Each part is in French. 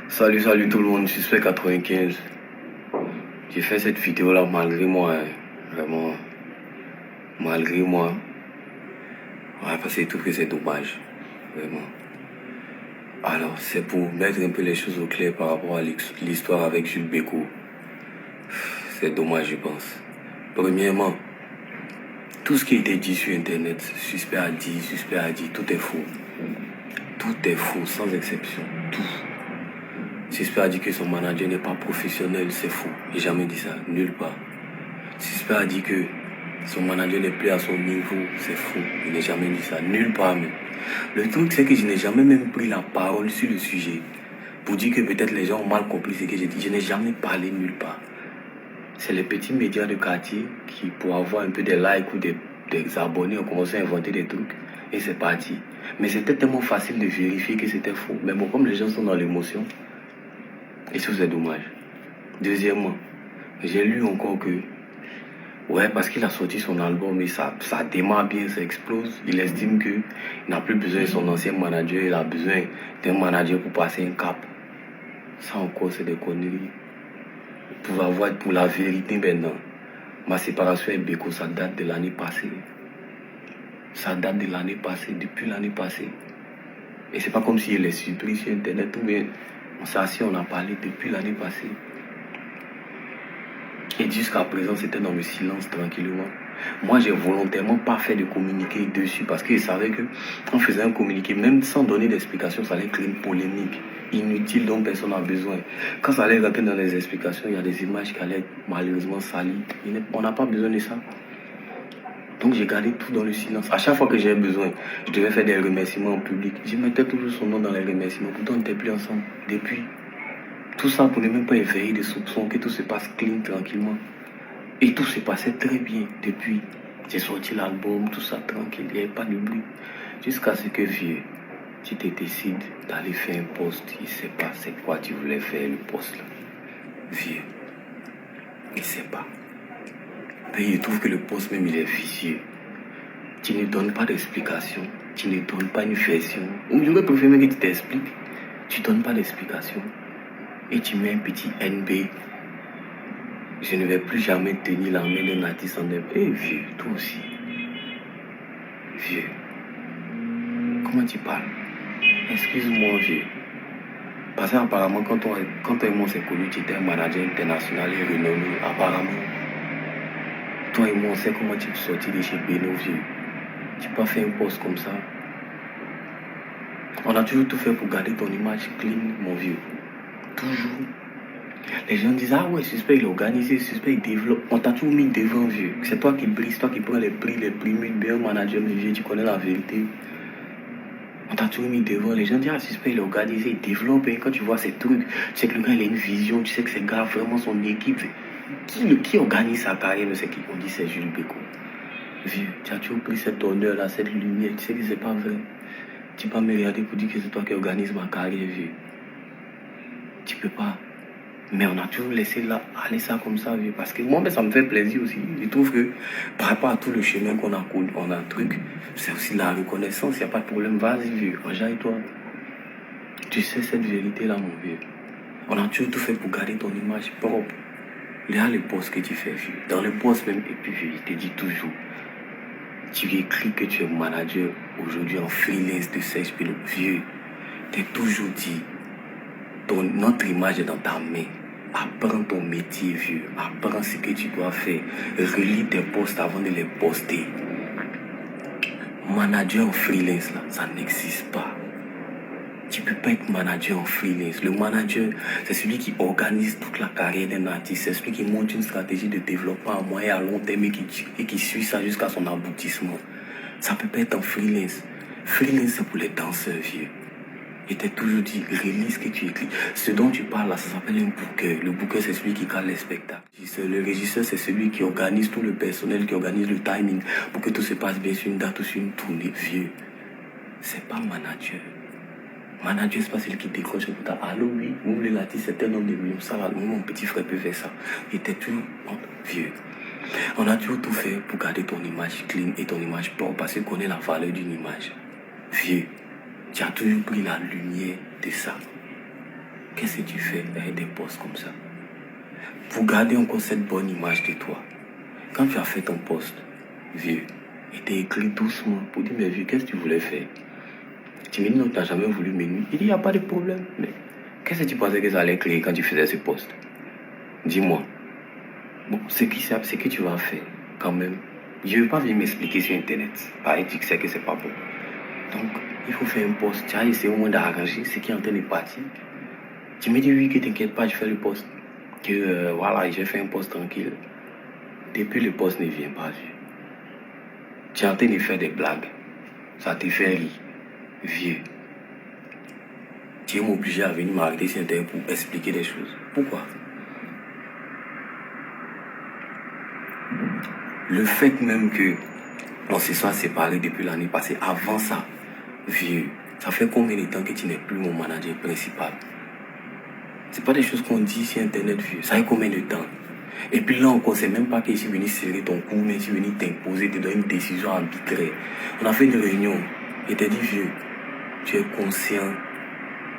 Salut tout le monde, je suis 95. J'ai fait cette vidéo là malgré moi, hein. Vraiment, malgré moi. Ouais, parce que je trouve que c'est dommage, vraiment. Alors, c'est pour mettre un peu les choses au clair par rapport à l'histoire avec Jules Bécaud. C'est dommage, je pense. Premièrement, tout ce qui a été dit sur Internet, suspect a dit, tout est faux. Tout est faux, sans exception. Tout. Suspect a dit que son manager n'est pas professionnel, c'est faux. J'ai jamais dit ça, nulle part. Suspect a dit que son manager n'est plus à son niveau, c'est faux. Il n'a jamais dit ça, nulle part même. Le truc, c'est que je n'ai jamais même pris la parole sur le sujet pour dire que peut-être les gens ont mal compris ce que j'ai dit. Je n'ai jamais parlé nulle part. C'est les petits médias de quartier qui, pour avoir un peu des likes ou des abonnés, ont commencé à inventer des trucs et c'est parti. Mais c'était tellement facile de vérifier que c'était faux. Mais bon, comme les gens sont dans l'émotion, et ça c'est dommage. Deuxièmement, j'ai lu encore que ouais, parce qu'il a sorti son album et ça démarre bien, ça explose. Il estime qu'il n'a plus besoin de son ancien manager, il a besoin d'un manager pour passer un cap. Ça encore, c'est des conneries. Pour la vérité maintenant, ma séparation avec Bécaud, ça date de l'année passée. Ça date de l'année passée, depuis l'année passée. Et c'est pas comme s'il est surpris sur Internet ou bien on s'est assis, on a parlé depuis l'année passée. Et jusqu'à présent, c'était dans le silence tranquillement. Moi, j'ai volontairement pas fait de communiqué dessus parce que je savais qu'en faisant un communiqué, même sans donner d'explication, ça allait créer une polémique inutile dont personne n'a besoin. Quand ça allait rentrer dans les explications, il y a des images qui allaient être malheureusement salies. On n'a pas besoin de ça. Donc j'ai gardé tout dans le silence. À chaque fois que j'ai besoin, je devais faire des remerciements en public. Je mettais toujours son nom dans les remerciements. Pourtant, on n'était plus ensemble depuis. Tout ça pour ne même pas éveiller des soupçons, que tout se passe clean, tranquillement. Et tout se passait très bien depuis. J'ai sorti l'album, tout ça tranquille, il n'y avait pas de bruit. Jusqu'à ce que, vieux, tu te décides d'aller faire un post, il ne sait pas c'est quoi tu voulais faire le post là. Vieux, il ne sait pas. Et il trouve que le post même il est vicieux. Tu ne donnes pas d'explication, tu ne donnes pas une version. Ou j'aurais préféré que tu t'expliques. Tu ne donnes pas d'explication. Et tu mets un petit NB. Je ne vais plus jamais tenir la main d'un artiste en œuvre. Eh vieux, toi aussi. Vieux. Comment tu parles? Excuse-moi, vieux. Parce qu'apparemment, quand toi et moi s'est connu, tu étais un manager international et renommé. Apparemment. Toi et moi, on sait comment tu es sorti de chez Beno, vieux. Tu peux pas faire un poste comme ça. On a toujours tout fait pour garder ton image clean, mon vieux. Toujours. Les gens disent, ah ouais, suspect, il est organisé, suspect, il développe. On t'a toujours mis devant, vieux. C'est toi qui brise, toi qui prends les prix meilleur manager, mais vieux, tu connais la vérité. On t'a toujours mis devant. Les gens disent, ah, suspect, il est organisé, il développe. Et quand tu vois ces trucs, tu sais que le gars, il a une vision, tu sais que c'est gars, vraiment son équipe. Qui organise sa carrière, c'est qui? On dit, c'est Jules Bécaud. Vieux, tu as toujours pris cet honneur-là, cette lumière, tu sais que c'est pas vrai. Tu peux pas me regarder pour dire que c'est toi qui organise ma carrière, vieux. Tu peux pas. Mais on a toujours laissé là, aller ça comme ça, vieux. Parce que moi, ça me fait plaisir aussi. Je trouve que par rapport à tout le chemin qu'on a connu, on a un truc, c'est aussi la reconnaissance, il n'y a pas de problème. Vas-y, vieux, enjaille-toi. Tu sais cette vérité-là, mon vieux. On a toujours tout fait pour garder ton image propre. Regarde les posts que tu fais, vieux. Dans les posts même, et puis, vieux, il te dit toujours. Tu écris que tu es manager aujourd'hui en freelance de Serge Pelot. Vieux, t'es toujours dit, notre image est dans ta main. Apprends ton métier, vieux. Apprends ce que tu dois faire. Relis tes posts avant de les poster. Manager en freelance, là, ça n'existe pas. Tu ne peux pas être manager en freelance. Le manager, c'est celui qui organise toute la carrière d'un artiste. C'est celui qui monte une stratégie de développement à moyen et à long terme et qui suit ça jusqu'à son aboutissement. Ça ne peut pas être en freelance. Freelance, c'est pour les danseurs, vieux. Il t'a toujours dit, réalise ce que tu écris. Ce dont tu parles là, ça s'appelle un booker. Le booker, c'est celui qui cale les spectacles. Le régisseur, c'est celui qui organise tout le personnel, qui organise le timing pour que tout se passe bien sur une date ou sur une tournée. Vieux, c'est pas manager. Manager, c'est pas celui qui décroche le bouton. Allô, oui, vous voulez l'artiste, c'est un nombre de millions. Ça, là, mon petit frère peut faire ça. Il était toujours vieux. On a toujours tout fait pour garder ton image clean et ton image propre parce qu'on connaît la valeur d'une image. Vieux. Tu as toujours pris la lumière de ça. qu'est-ce que tu fais avec des posts comme ça? Pour garder encore cette bonne image de toi. Quand tu as fait ton post, vieux, et t'es écrit doucement pour dire, mais vieux, qu'est-ce que tu voulais faire? Tu me dis, non, tu n'as jamais voulu me nuire. Il dit, il n'y a pas de problème. Mais qu'est-ce que tu pensais que ça allait créer quand tu faisais ce post? Dis-moi. Bon, ce que tu vas faire, quand même, je ne vais pas venir m'expliquer sur Internet. Pareil, tu sais que c'est pas bon. Donc, il faut faire un post. Tu as essayé au moins d'arranger ce qui est en train de partir. Tu me dis, oui, que t'inquiète pas, je fais le post. Que voilà, j'ai fait un post tranquille. Depuis, le post ne vient pas, vieux. Tu es en train de faire des blagues. Ça te fait rire. Vieux. Tu es obligé à venir m'arrêter sur Internet pour expliquer des choses. Pourquoi? Le fait même que on se soit séparés depuis l'année passée, avant ça, vieux, ça fait combien de temps que tu n'es plus mon manager principal? C'est pas des choses qu'on dit sur Internet, vieux. Ça fait combien de temps? Et puis là encore, c'est même pas que je suis venu serrer ton cou, mais je suis venu t'imposer, te donner une décision arbitraire. On a fait une réunion. Et t'ai dit, vieux, tu es conscient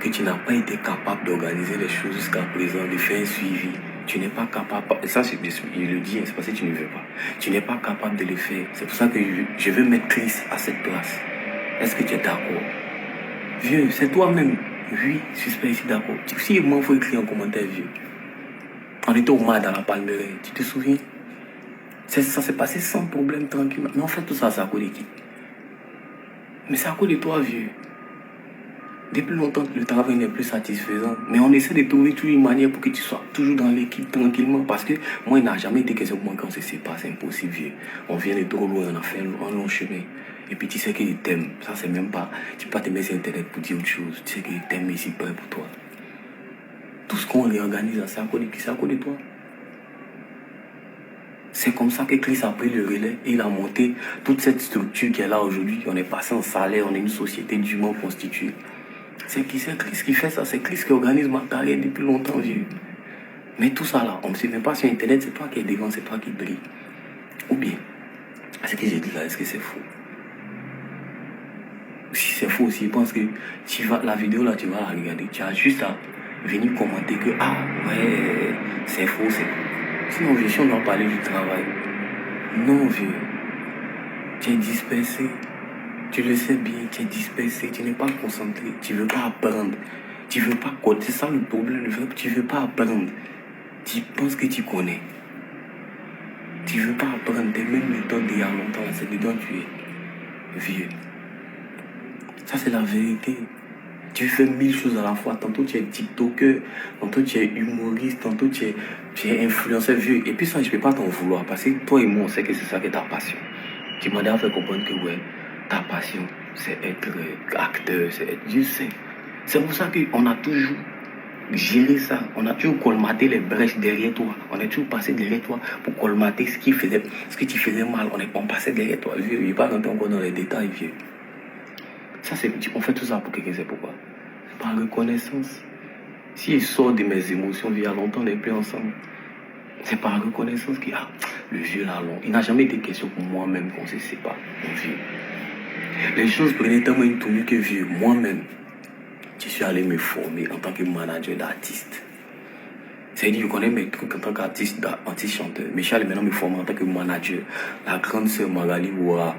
que tu n'as pas été capable d'organiser les choses jusqu'à présent, de faire un suivi. Tu n'es pas capable, et ça je le dis, c'est parce que tu ne veux pas. Tu n'es pas capable de le faire. C'est pour ça que je veux mettre Chris à cette place. Est-ce que tu es d'accord? Vieux, c'est toi-même. Oui, suspect ici, d'accord. Si moi, il faut écrire en commentaire, vieux. On était au mar dans la Palmeraie, tu te souviens? Ça s'est passé sans problème, tranquillement. Mais en fait, tout ça, c'est à cause de qui? Mais c'est à cause de toi, vieux. Depuis longtemps, le travail n'est plus satisfaisant. Mais on essaie de trouver toujours une manière pour que tu sois toujours dans l'équipe tranquillement. Parce que moi, il n'a jamais été question pour moi quand on se sépare. C'est impossible, vieux. On vient de trop loin, on a fait un long chemin. Et puis tu sais qu'il t'aime. Ça, c'est même pas. Tu peux pas te mettre sur Internet pour dire autre chose. Tu sais qu'il t'aime ici près pour toi. Tout ce qu'on réorganise, c'est à cause de qui? C'est à cause de toi. C'est comme ça que Chris a pris le relais et il a monté toute cette structure qui est là aujourd'hui. On est passé en salaire, on est une société dûment constituée. C'est Chris qui fait ça, c'est Chris qui organise ma carrière depuis longtemps, vieux. Mais tout ça là, on ne se met pas sur Internet, c'est toi qui es devant, c'est toi qui brille. Ou bien, ce que j'ai dit là, est-ce que c'est faux? Si c'est faux aussi, je pense que la vidéo là, tu vas la regarder, tu as juste à venir commenter que, ah ouais, c'est faux, c'est faux. Sinon, vieux, si on doit parler du travail, non, vieux, tu es dispersé. Tu le sais bien, tu es dispersé, tu n'es pas concentré, tu ne veux pas apprendre, tu ne veux pas coder. C'est ça le problème, tu ne veux pas apprendre. Tu penses que tu connais. Tu ne veux pas apprendre tes mêmes méthodes d'il y a longtemps, c'est dedans tu es vieux. Ça, c'est la vérité. Tu fais 1000 choses à la fois. Tantôt tu es TikToker, tantôt tu es humoriste, tantôt tu es influenceur, vieux. Et puis ça, je ne peux pas t'en vouloir parce que toi et moi, on sait que c'est ça qui est ta passion. Tu m'as déjà fait comprendre que ouais, ta passion, c'est être acteur, c'est être... Je sais. C'est pour ça qu'on a toujours géré ça. On a toujours colmaté les brèches derrière toi. On est toujours passé derrière toi pour colmater ce que tu faisais mal. On passait derrière toi, vieux. Il ne pas rentrer encore dans les détails, vieux. Ça, on fait tout ça pour quelqu'un, c'est pourquoi? Par reconnaissance. Si il sort de mes émotions, il y a longtemps, on n'est plus ensemble. C'est par reconnaissance qu'il y a le vieux là long. Il n'a jamais été question pour moi-même qu'on se sépare, mon vieux. Les choses prenaient tellement une tournure que vieux, moi-même, je suis allé me former en tant que manager d'artiste. C'est-à-dire, je connais mes trucs en tant qu'artiste, chanteur. Mais je suis allé maintenant me former en tant que manager. La grande sœur Magali Ouara,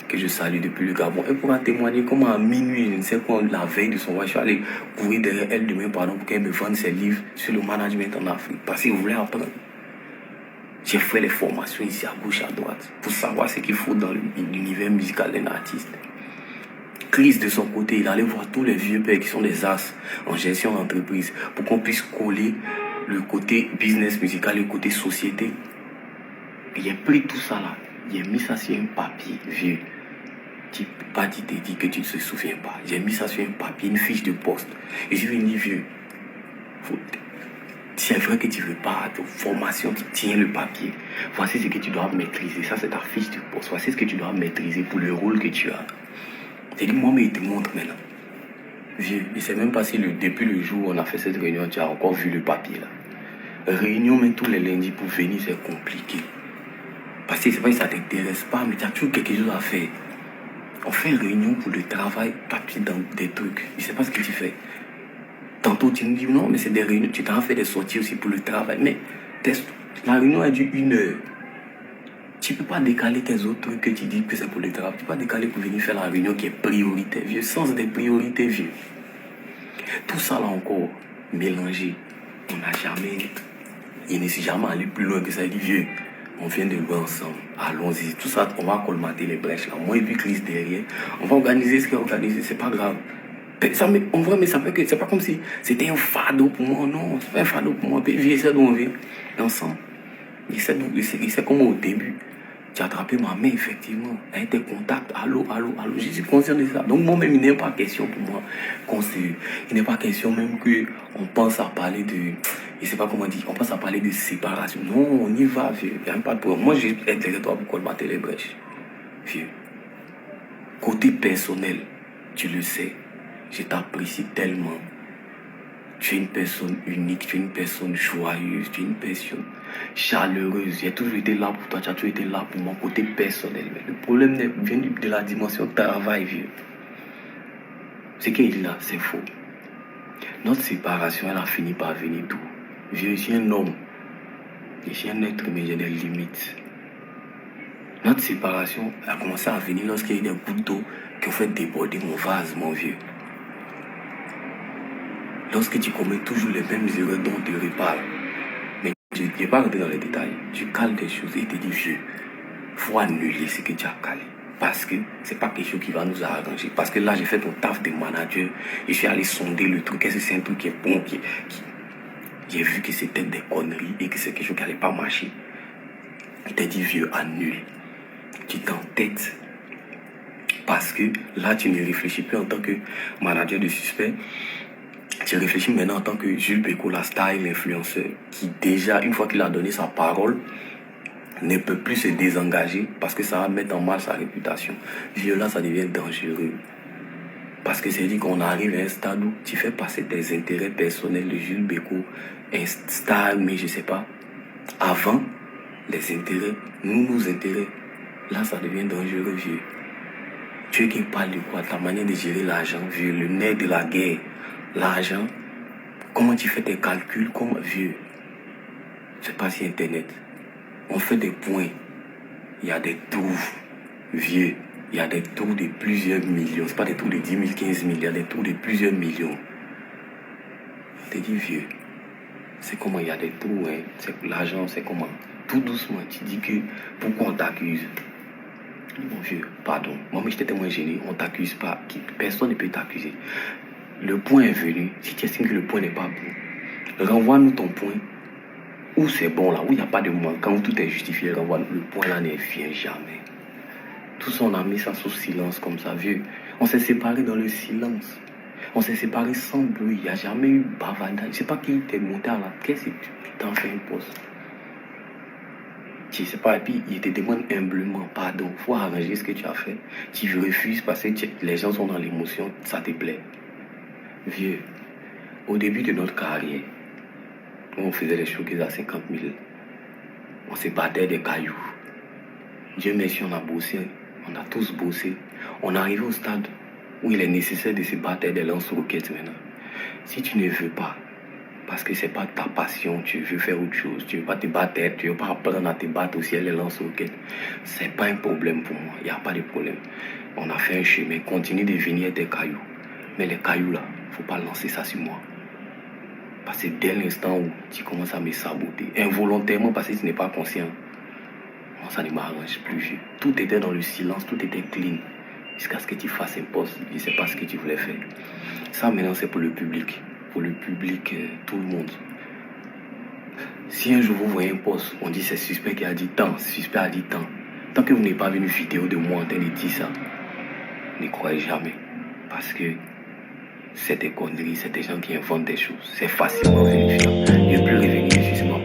que je salue depuis le Gabon, elle pourra témoigner comment à minuit, je ne sais quoi, la veille de son voyage, je suis allé courir derrière elle demain, pardon, pour qu'elle me vende ses livres sur le management en Afrique. Parce qu'il voulait apprendre. J'ai fait les formations ici à gauche, à droite, pour savoir ce qu'il faut dans l'univers musical d'un artiste. Chris, de son côté, il allait voir tous les vieux pères qui sont des as en gestion d'entreprise pour qu'on puisse coller le côté business musical, le côté société. Et j'ai pris tout ça là, j'ai mis ça sur un papier vieux. Tu ne peux pas te dire que tu ne te souviens pas. J'ai mis ça sur un papier, une fiche de poste. Et je lui ai dit, vieux, c'est vrai que tu ne veux pas de formation, tu tiens le papier. Voici ce que tu dois maîtriser. Ça, c'est ta fiche de poste. Voici ce que tu dois maîtriser pour le rôle que tu as. J'ai dit, moi, mais il te montre maintenant. Vieux, je ne sais même pas si depuis le jour où on a fait cette réunion, tu as encore vu le papier là. Réunion, même tous les lundis pour venir, c'est compliqué. Parce que c'est vrai que ça ne t'intéresse pas, mais tu as toujours quelque chose à faire. On fait une réunion pour le travail, papier dans des trucs. Je ne sais pas ce que tu fais. Tantôt, tu me dis non, mais c'est des réunions. Tu t'en fais des sorties aussi pour le travail. Mais la réunion a dû 1 heure. Tu ne peux pas décaler tes autres trucs que tu dis que c'est pour le travail. Tu ne peux pas décaler pour venir faire la réunion qui est prioritaire, vieux. Sens des priorités, vieux. Tout ça là encore, mélangé. On n'a jamais. Il ne s'est jamais allé plus loin que ça. Il dit, vieux, on vient de louer ensemble. Allons-y. Tout ça, on va colmater les brèches là. Moi et puis Chris derrière. On va organiser ce qu'il y a organisé. C'est pas grave. Ça, mais, en vrai, mais ça fait que c'est pas comme si c'était un fardeau pour moi. Non, c'est pas un fardeau pour moi. Puis vieux, c'est d'où on vient. Ensemble. Il sait comment au début. Tu as attrapé ma main, effectivement. Elle était contact. Allô. Je suis conscient de ça. Donc, moi-même, il n'est pas question pour moi qu'on se. Il n'est pas question même qu'on pense à parler de. Je ne sais pas comment dire. On pense à parler de séparation. Non, on y va, vieux. Il n'y a pas de problème. Moi, j'ai intérêt toi pour colmater les brèches. Vieux. Côté personnel, tu le sais. Je t'apprécie tellement. Tu es une personne unique, tu es une personne joyeuse, tu es une personne chaleureuse. J'ai toujours été là pour toi, tu as toujours été là pour mon côté personnel. Mais le problème vient de la dimension travail, vieux. Ce qu'il dit là, c'est faux. Notre séparation, elle a fini par venir d'où? Vieux, je suis un homme. Je suis un être, mais j'ai des limites. Notre séparation a commencé à venir lorsqu'il y a eu des gouttes d'eau qui ont fait déborder mon vase, mon vieux. Lorsque tu commets toujours les mêmes erreurs dont on te reparle, mais je ne vais pas rentrer dans les détails, tu cales des choses et tu te dis, vieux, il faut annuler ce que tu as calé. Parce que ce n'est pas quelque chose qui va nous arranger. Parce que là, j'ai fait ton taf de manager, je suis allé sonder le truc, est-ce que c'est un truc qui est bon, j'ai vu que c'était des conneries et que c'est quelque chose qui n'allait pas marcher. Il t'a dit, vieux, annule. Tu t'entêtes. Parce que là, tu ne réfléchis plus en tant que manager de suspect. Tu réfléchis maintenant en tant que Jules Bécaud, la star et l'influenceur, qui déjà, une fois qu'il a donné sa parole, ne peut plus se désengager parce que ça va mettre en mal sa réputation. Vieux, là, ça devient dangereux. Parce que c'est dit qu'on arrive à un stade où tu fais passer tes intérêts personnels de Jules Bécaud, un star, mais je ne sais pas, avant les intérêts, nos intérêts. Là, ça devient dangereux, vieux. Tu es qui parle de quoi? Ta manière de gérer l'argent, vieux, le nerf de la guerre. L'argent, comment tu fais tes calculs, comment, vieux, c'est pas si Internet. On fait des points, il y a des trous, vieux, il y a des trous de plusieurs millions. C'est pas des trous de 10 000, 15 000, il y a des trous de plusieurs millions. Je te dis, vieux, c'est comment il y a des trous, hein. L'argent, c'est comment. Tout doucement, tu dis que pourquoi on t'accuse? Mon vieux, pardon, moi j'étais tellement gêné, on t'accuse pas, personne ne peut t'accuser. Le point est venu. Si tu estimes que le point n'est pas bon, renvoie-nous ton point. Où c'est bon là, où il n'y a pas de manquant, où tout est justifié, renvoie-nous. Le point là ne vient jamais. Tout ça, on a mis ça sous silence comme ça, vieux. On s'est séparés dans le silence. On s'est séparés sans bruit. Il n'y a jamais eu bavardage. Je ne sais pas qui t'est monté à la caisse et tu t'en fais un poste. Je ne sais pas, et puis il te demande humblement pardon. Il faut arranger ce que tu as fait. Tu refuses parce que les gens sont dans l'émotion, ça te plaît. Vieux, au début de notre carrière, on faisait les showcases à 50 000. On se battait des cailloux. Dieu merci, on a bossé. On a tous bossé. On est arrivé au stade où il est nécessaire de se battre des lance-roquettes maintenant. Si tu ne veux pas, parce que ce n'est pas ta passion, tu veux faire autre chose, tu ne veux pas te battre, tu ne veux pas apprendre à te battre aussi les lance-roquettes, ce n'est pas un problème pour moi. Il n'y a pas de problème. On a fait un chemin. Continue de venir des cailloux. Mais les cailloux là, il ne faut pas lancer ça sur moi. Parce que dès l'instant où tu commences à me saboter, involontairement parce que tu n'es pas conscient, moi, ça ne m'arrange plus. Tout était dans le silence, tout était clean. Jusqu'à ce que tu fasses un poste, je ne sais pas ce que tu voulais faire. Ça maintenant c'est pour le public. Pour le public, tout le monde. Si un jour vous voyez un poste, on dit c'est suspect qui a dit tant, suspect a dit tant. Tant que vous n'avez pas vu une vidéo de moi en train de dire ça, ne croyez jamais. Parce que c'est des conneries, c'est des gens qui inventent des choses. C'est facilement vérifiable. Je ne peux plus revenir, je suis sur ma